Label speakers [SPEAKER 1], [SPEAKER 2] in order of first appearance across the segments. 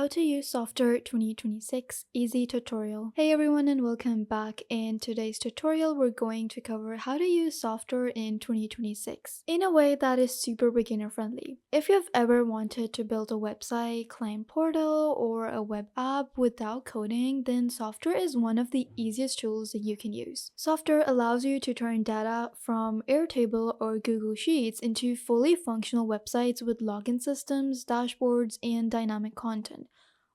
[SPEAKER 1] How to use Softr 2026 easy tutorial. Hey everyone and welcome back. In today's tutorial we're going to cover how to use Softr in 2026 in a way that is super beginner friendly. If you've ever wanted to build a website, client portal, or a web app without coding, then Softr is one of the easiest tools that you can use. Softr allows you to turn data from Airtable or Google Sheets into fully functional websites with login systems, dashboards, and dynamic content,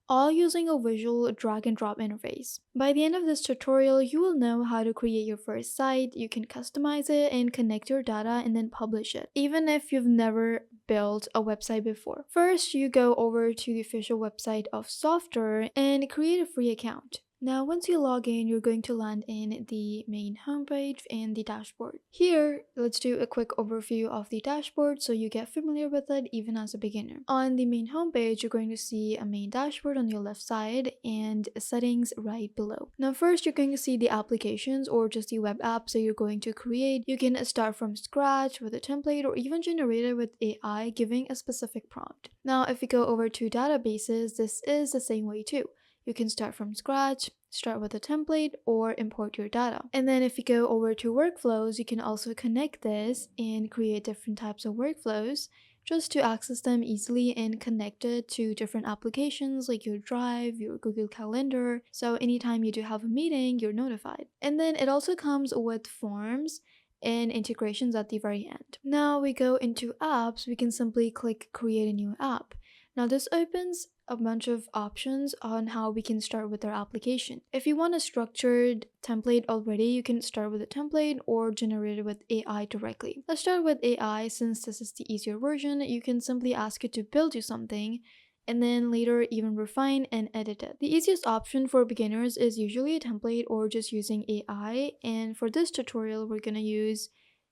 [SPEAKER 1] all using a visual drag and drop interface. By the end of this tutorial, you will know how to create your first site, you can customize it and connect your data and then publish it, even if you've never built a website before. First, you go over to the official website of Softr and create a free account. Now, once you log in, you're going to land in the main homepage and the dashboard. Here, let's do a quick overview of the dashboard so you get familiar with it even as a beginner. On the main homepage, you're going to see a main dashboard on your left side and settings right below. Now, first, you're going to see the applications or just the web apps that you're going to create. You can start from scratch with a template or even generate it with AI giving a specific prompt. Now, if we go over to databases, this is the same way too. You can start from scratch, start with a template, or import your data. And then if you go over to workflows, you can also connect this and create different types of workflows just to access them easily and connect it to different applications like your Drive, your Google Calendar. So anytime you do have a meeting, you're notified. And then it also comes with forms and integrations at the very end. Now we go into apps, we can simply click create a new app. Now this opens a bunch of options on how we can start with our application. If you want a structured template already, you can start with a template or generate it with AI directly. Let's start with AI since this is the easier version. You can simply ask it to build you something and then later even refine and edit it. The easiest option for beginners is usually a template or just using AI, and for this tutorial we're gonna use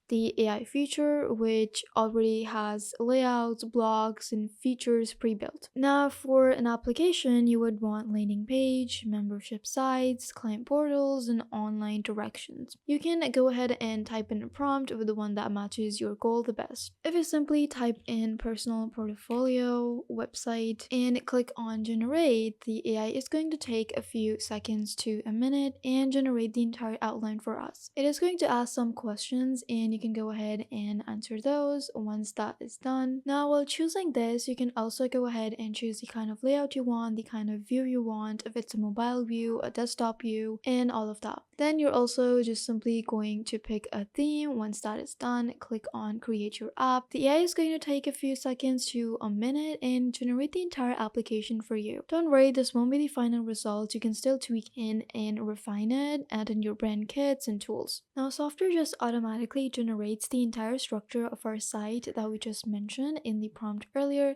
[SPEAKER 1] the AI feature, which already has layouts, blocks, and features pre-built. Now, for an application, you would want landing page, membership sites, client portals, and online directions. You can go ahead and type in a prompt with the one that matches your goal the best. If you simply type in personal portfolio, website, and click on generate, the AI is going to take a few seconds to a minute and generate the entire outline for us. It is going to ask some questions and you can go ahead and answer those once that is done. Now, while choosing this, you can also go ahead and choose the kind of layout you want, the kind of view you want, if it's a mobile view, a desktop view, and all of that. Then you're also just simply going to pick a theme. Once that is done, click on create your app. The AI is going to take a few seconds to a minute and generate the entire application for you. Don't worry, this won't be the final result. You can still tweak in and refine it, add in your brand kits and tools. Now, Software just automatically generates the entire structure of our site that we just mentioned in the prompt earlier.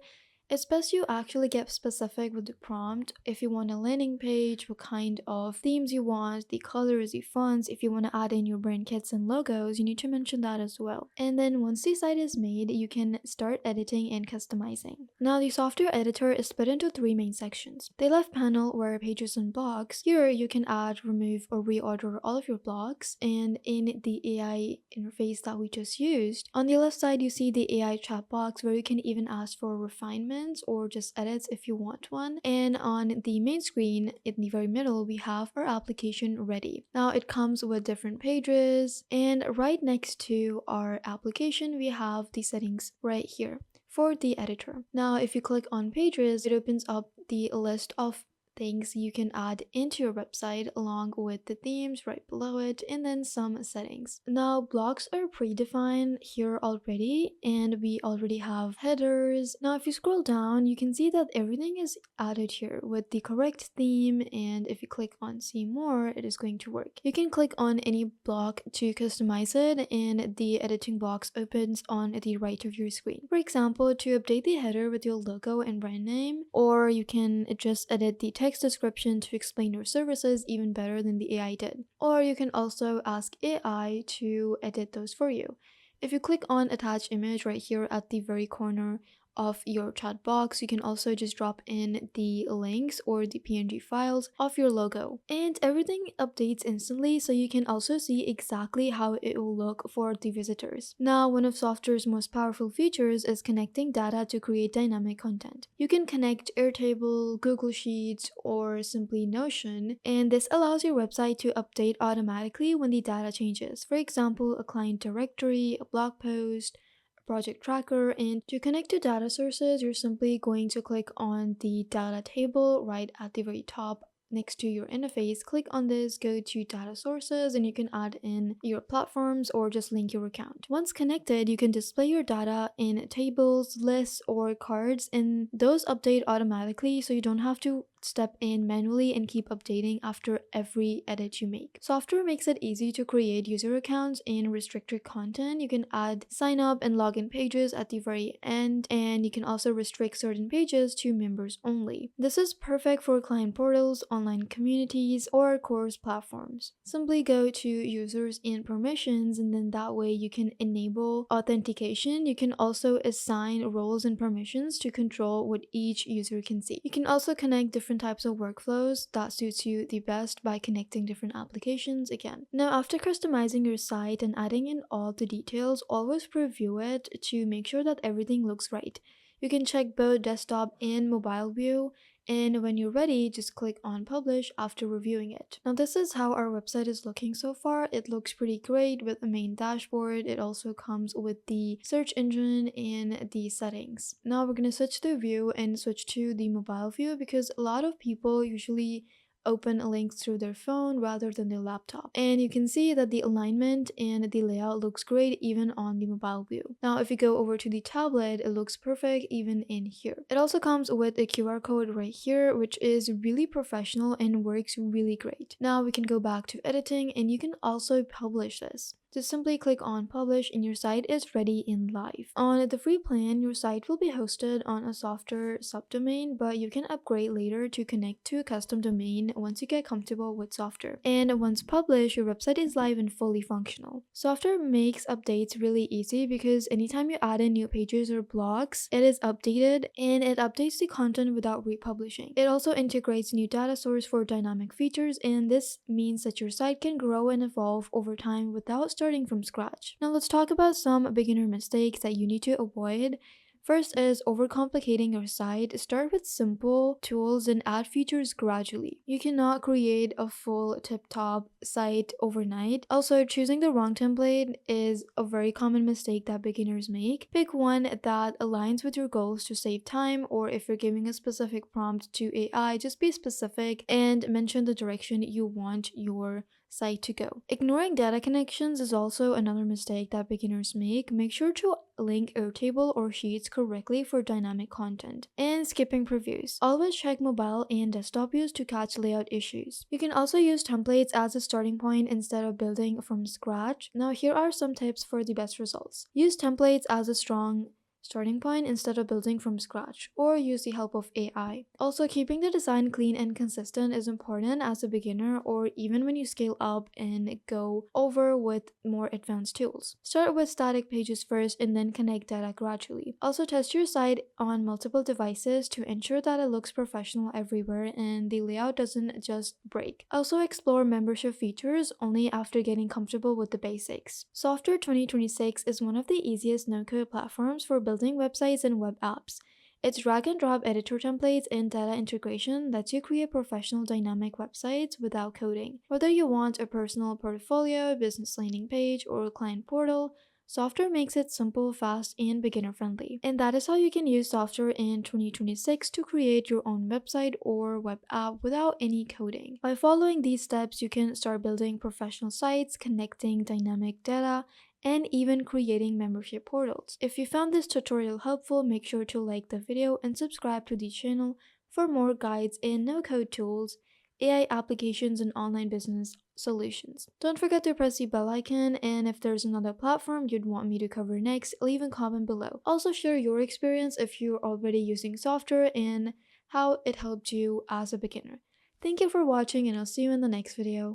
[SPEAKER 1] It's best you actually get specific with the prompt. If you want a landing page, what kind of themes you want, the colors, the fonts, if you want to add in your brand kits and logos, you need to mention that as well. And then once the site is made, you can start editing and customizing. Now, the software editor is split into three main sections. The left panel where pages and blocks. Here you can add, remove, or reorder all of your blocks. And in the AI interface that we just used, on the left side you see the AI chat box where you can even ask for refinement or just edits if you want one. And on the main screen in the very middle we have our application ready. Now it comes with different pages, and right next to our application we have the settings right here for the editor. Now if you click on pages, it opens up the list of things you can add into your website along with the themes right below it, and then some settings. Now blocks are predefined here already and we already have headers. Now if you scroll down, you can see that everything is added here with the correct theme, and if you click on see more, it is going to work. You can click on any block to customize it and the editing box opens on the right of your screen. For example, to update the header with your logo and brand name, or you can just edit the text description to explain your services even better than the AI did. Or you can also ask AI to edit those for you. If you click on attach image right here at the very corner of your chat box. You can also just drop in the links or the PNG files of your logo, and everything updates instantly, so you can also see exactly how it will look for the visitors. Now, one of Softr's most powerful features is connecting data to create dynamic content. You can connect Airtable, Google Sheets, or simply Notion, and this allows your website to update automatically when the data changes. For example, a client directory, a blog post, project tracker. And to connect to data sources, you're simply going to click on the data table right at the very top next to your interface. Click on this, go to data sources, and you can add in your platforms or just link your account. Once connected, you can display your data in tables, lists, or cards, and those update automatically, so you don't have to step in manually and keep updating after every edit you make. Software makes it easy to create user accounts and restricted content. You can add sign up and login pages at the very end, and you can also restrict certain pages to members only. This is perfect for client portals, online communities, or course platforms. Simply go to users and permissions, and then that way you can enable authentication. You can also assign roles and permissions to control what each user can see. You can also connect different types of workflows that suits you the best by connecting different applications again. Now, after customizing your site and adding in all the details, always preview it to make sure that everything looks right. You can check both desktop and mobile view, and when you're ready, just click on publish after reviewing it. Now, this is how our website is looking so far. It looks pretty great with the main dashboard. It also comes with the search engine and the settings. Now we're going to switch the view and switch to the mobile view, because a lot of people usually open links through their phone rather than their laptop. And you can see that the alignment and the layout looks great even on the mobile view. Now, if you go over to the tablet, it looks perfect even in here. It also comes with a QR code right here, which is really professional and works really great. Now we can go back to editing, and you can also publish this. Just simply click on publish and your site is ready in live. On the free plan, your site will be hosted on a Softr subdomain, but you can upgrade later to connect to a custom domain once you get comfortable with Softr. And once published, your website is live and fully functional. Softr makes updates really easy, because anytime you add in new pages or blogs, it is updated and it updates the content without republishing. It also integrates new data source for dynamic features, and this means that your site can grow and evolve over time without starting from scratch. Now let's talk about some beginner mistakes that you need to avoid. First is overcomplicating your site. Start with simple tools and add features gradually. You cannot create a full tip-top site overnight. Also, choosing the wrong template is a very common mistake that beginners make. Pick one that aligns with your goals to save time, or if you're giving a specific prompt to AI, just be specific and mention the direction you want your site to go. Ignoring data connections is also another mistake that beginners make. Make sure to link Airtable or Sheets correctly for dynamic content. And skipping previews. Always check mobile and desktop views to catch layout issues. You can also use templates as a starting point instead of building from scratch. Now here are some tips for the best results. Use templates as a strong starting point instead of building from scratch, or use the help of AI. Also, keeping the design clean and consistent is important as a beginner, or even when you scale up and go over with more advanced tools. Start with static pages first and then connect data gradually. Also, test your site on multiple devices to ensure that it looks professional everywhere and the layout doesn't just break. Also, explore membership features only after getting comfortable with the basics. Softr 2026 is one of the easiest no-code platforms for building websites and web apps. Its drag and drop editor templates and data integration lets you create professional dynamic websites without coding. Whether you want a personal portfolio, business landing page, or a client portal, Softr makes it simple, fast, and beginner-friendly. And that is how you can use Softr in 2026 to create your own website or web app without any coding. By following these steps, you can start building professional sites, connecting dynamic data, and even creating membership portals. If you found this tutorial helpful, make sure to like the video and subscribe to the channel for more guides in no-code tools, AI applications, and online business solutions. Don't forget to press the bell icon, and if there's another platform you'd want me to cover next, leave a comment below. Also share your experience if you're already using Softr and how it helped you as a beginner. Thank you for watching, and I'll see you in the next video.